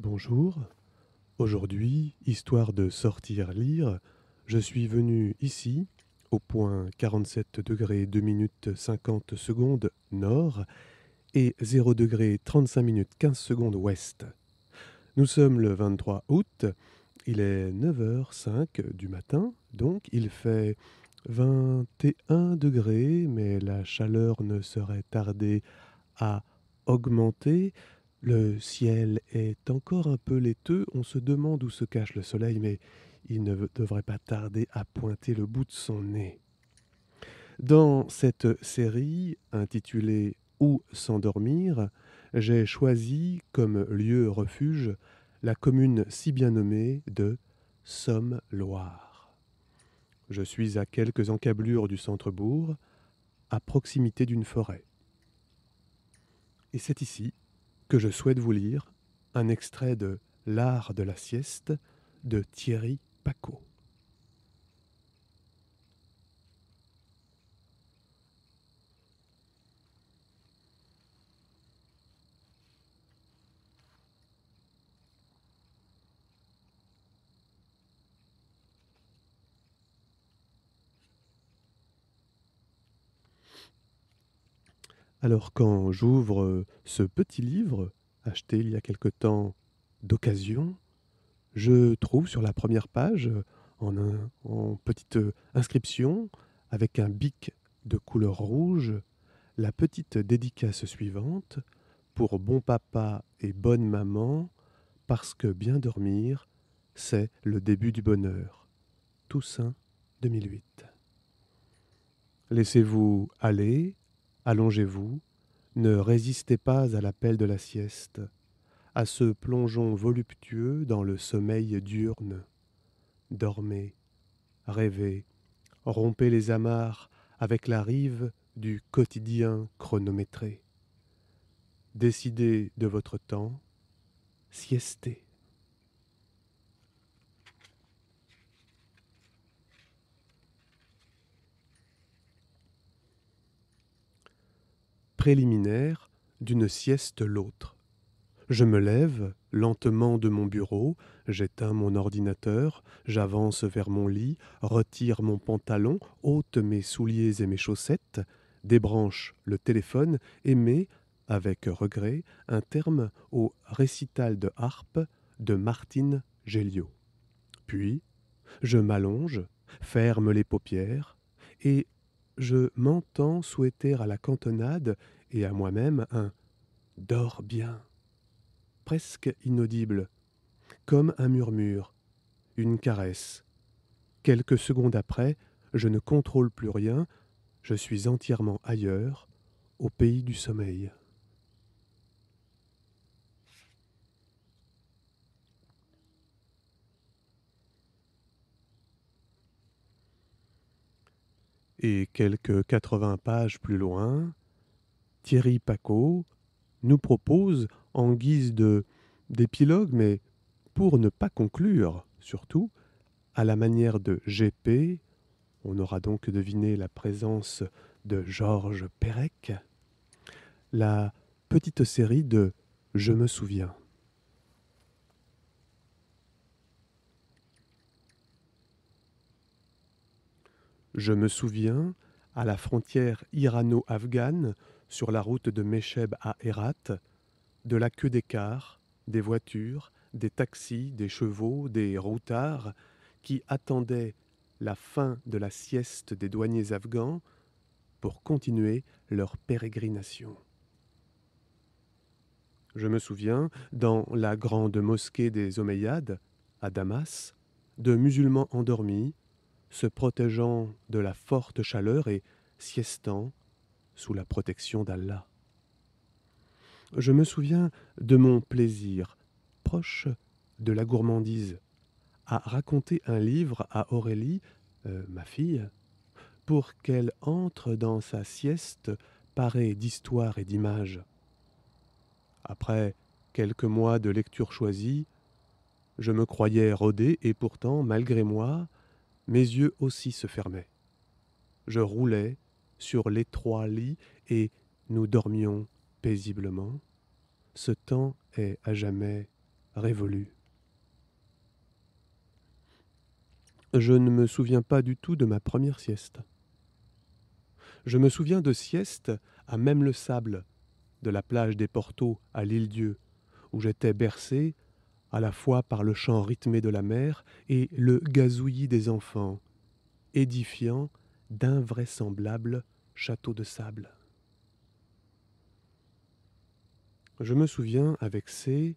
Bonjour, aujourd'hui, histoire de sortir lire, je suis venu ici, au point 47 degrés 2 minutes 50 secondes nord et 0 degré 35 minutes 15 secondes ouest. Nous sommes le 23 août, il est 9h05 du matin, donc il fait 21 degrés, mais la chaleur ne serait tardée à augmenter. Le ciel est encore un peu laiteux, on se demande où se cache le soleil, mais il ne devrait pas tarder à pointer le bout de son nez. Dans cette série intitulée Où s'endormir, j'ai choisi comme lieu refuge la commune si bien nommée de Somme-Loire. Je suis à quelques encablures du centre-bourg, à proximité d'une forêt. Et c'est ici que je souhaite vous lire un extrait de L'art de la sieste de Thierry Pacaud. Alors quand j'ouvre ce petit livre, acheté il y a quelque temps d'occasion, je trouve sur la première page, en petite inscription, avec un bic de couleur rouge, la petite dédicace suivante: pour bon papa et bonne maman, parce que bien dormir, c'est le début du bonheur. Toussaint 2008. Laissez-vous aller, allongez-vous, ne résistez pas à l'appel de la sieste, à ce plongeon voluptueux dans le sommeil diurne. Dormez, rêvez, rompez les amarres avec la rive du quotidien chronométré. Décidez de votre temps, siestez. Préliminaire d'une sieste l'autre. Je me lève lentement de mon bureau, j'éteins mon ordinateur, j'avance vers mon lit, retire mon pantalon, ôte mes souliers et mes chaussettes, débranche le téléphone et mets, avec regret, un terme au récital de harpe de Martine Géliot. Puis, je m'allonge, ferme les paupières, et je m'entends souhaiter à la cantonade et à moi-même un « dors bien », presque inaudible, comme un murmure, une caresse. Quelques secondes après, je ne contrôle plus rien, je suis entièrement ailleurs, au pays du sommeil. Et quelques 80 pages plus loin, Thierry Pacaud nous propose, en guise d'épilogue, mais pour ne pas conclure, surtout, à la manière de GP, on aura donc deviné la présence de Georges Perec, la petite série de Je me souviens. Je me souviens, à la frontière irano-afghane, sur la route de Mecheb à Herat, de la queue des cars, des voitures, des taxis, des chevaux, des routards qui attendaient la fin de la sieste des douaniers afghans pour continuer leur pérégrination. Je me souviens, dans la grande mosquée des Omeyyades, à Damas, de musulmans endormis, se protégeant de la forte chaleur et siestant sous la protection d'Allah. Je me souviens de mon plaisir, proche de la gourmandise, à raconter un livre à Aurélie, ma fille, pour qu'elle entre dans sa sieste parée d'histoires et d'images. Après quelques mois de lecture choisie, je me croyais rodé et pourtant, malgré moi, mes yeux aussi se fermaient. Je roulais sur l'étroit lit et nous dormions paisiblement. Ce temps est à jamais révolue. Je ne me souviens pas du tout de ma première sieste. Je me souviens de siestes à même le sable, de la plage des Portos à l'Île-Dieu, où j'étais bercé à la fois par le chant rythmé de la mer et le gazouillis des enfants, édifiant d'invraisemblables châteaux de sable. Je me souviens avec C,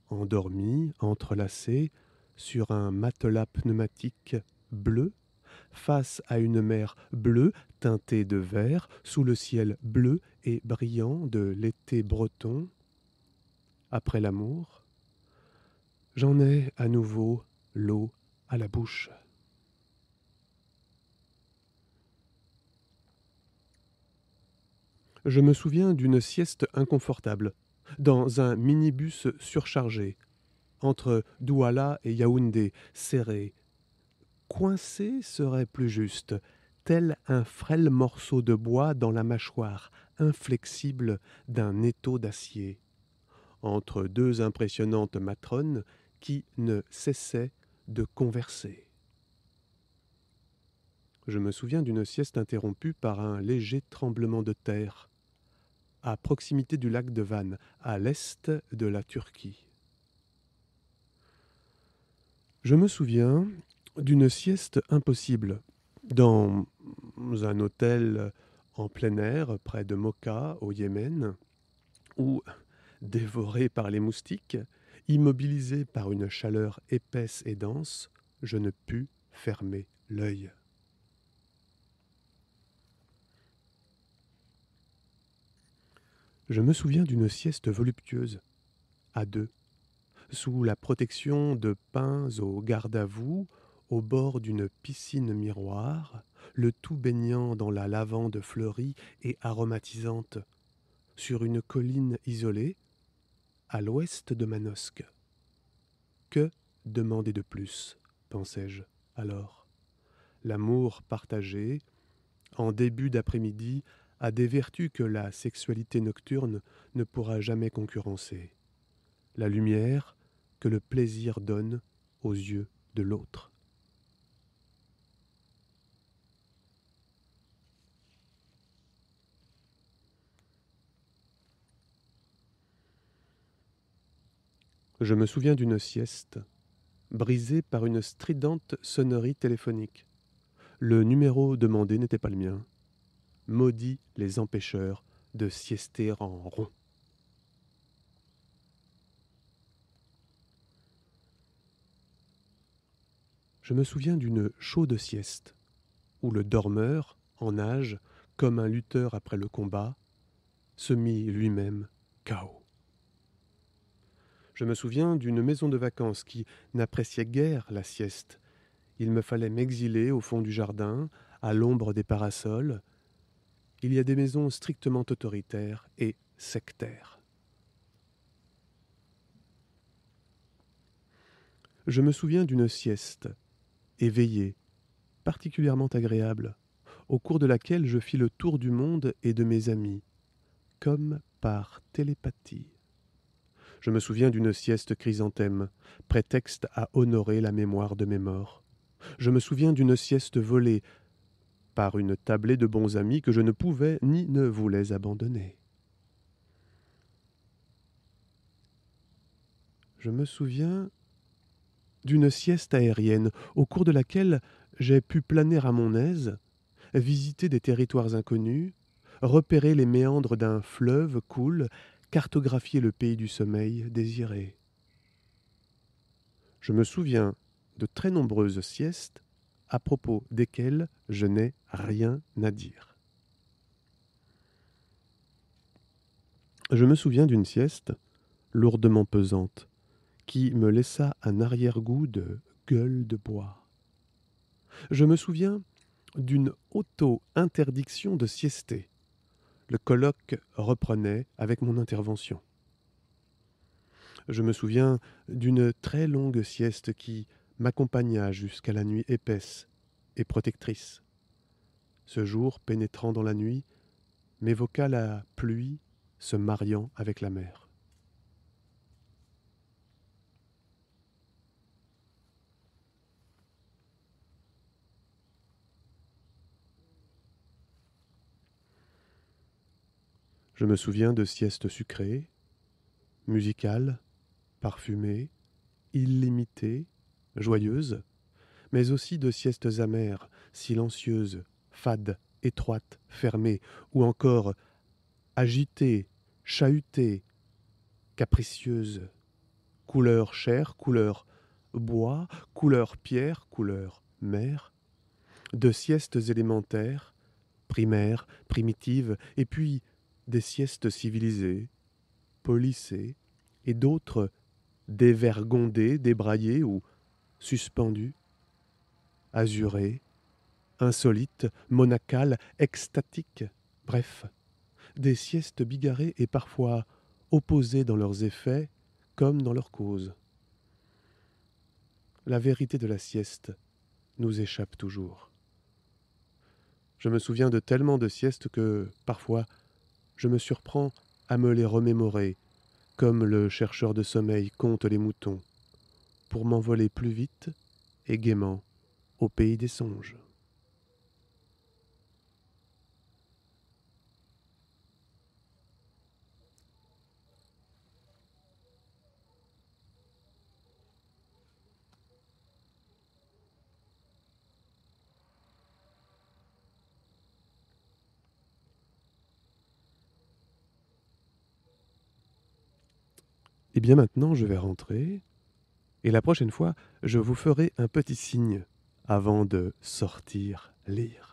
endormi, entrelacé, sur un matelas pneumatique bleu, face à une mer bleue teintée de vert, sous le ciel bleu et brillant de l'été breton. Après l'amour, j'en ai à nouveau l'eau à la bouche. Je me souviens d'une sieste inconfortable, dans un minibus surchargé, entre Douala et Yaoundé, serré. Coincé serait plus juste, tel un frêle morceau de bois dans la mâchoire inflexible d'un étau d'acier, entre deux impressionnantes matrones qui ne cessaient de converser. Je me souviens d'une sieste interrompue par un léger tremblement de terre, à proximité du lac de Van, à l'est de la Turquie. Je me souviens d'une sieste impossible, dans un hôtel en plein air près de Mocha, au Yémen, où, dévoré par les moustiques, immobilisé par une chaleur épaisse et dense, je ne pus fermer l'œil. Je me souviens d'une sieste voluptueuse, à deux, sous la protection de pins au garde-à-vous, au bord d'une piscine miroir, le tout baignant dans la lavande fleurie et aromatisante, sur une colline isolée, à l'ouest de Manosque. Que demander de plus, pensais-je alors? L'amour partagé, en début d'après-midi, a des vertus que la sexualité nocturne ne pourra jamais concurrencer. La lumière que le plaisir donne aux yeux de l'autre. Je me souviens d'une sieste, brisée par une stridente sonnerie téléphonique. Le numéro demandé n'était pas le mien. Maudit les empêcheurs de siester en rond. Je me souviens d'une chaude sieste, où le dormeur, en nage, comme un lutteur après le combat, se mit lui-même KO. Je me souviens d'une maison de vacances qui n'appréciait guère la sieste. Il me fallait m'exiler au fond du jardin, à l'ombre des parasols. Il y a des maisons strictement autoritaires et sectaires. Je me souviens d'une sieste, éveillée, particulièrement agréable, au cours de laquelle je fis le tour du monde et de mes amis, comme par télépathie. Je me souviens d'une sieste chrysanthème, prétexte à honorer la mémoire de mes morts. Je me souviens d'une sieste volée par une tablée de bons amis que je ne pouvais ni ne voulais abandonner. Je me souviens d'une sieste aérienne, au cours de laquelle j'ai pu planer à mon aise, visiter des territoires inconnus, repérer les méandres d'un fleuve cool, cartographier le pays du sommeil désiré. Je me souviens de très nombreuses siestes à propos desquelles je n'ai rien à dire. Je me souviens d'une sieste lourdement pesante qui me laissa un arrière-goût de gueule de bois. Je me souviens d'une auto-interdiction de siester. Le colloque reprenait avec mon intervention. Je me souviens d'une très longue sieste qui m'accompagna jusqu'à la nuit épaisse et protectrice. Ce jour, pénétrant dans la nuit, m'évoqua la pluie se mariant avec la mer. Je me souviens de siestes sucrées, musicales, parfumées, illimitées, joyeuses, mais aussi de siestes amères, silencieuses, fades, étroites, fermées, ou encore agitées, chahutées, capricieuses, couleur chair, couleur bois, couleur pierre, couleur mer, de siestes élémentaires, primaires, primitives, et puis des siestes civilisées, polissées, et d'autres dévergondées, débraillées ou suspendues, azurées, insolites, monacales, extatiques, bref, des siestes bigarrées et parfois opposées dans leurs effets comme dans leurs causes. La vérité de la sieste nous échappe toujours. Je me souviens de tellement de siestes que, parfois, je me surprends à me les remémorer, comme le chercheur de sommeil compte les moutons, pour m'envoler plus vite et gaiement au pays des songes. Et bien maintenant, je vais rentrer, et la prochaine fois, je vous ferai un petit signe avant de sortir lire.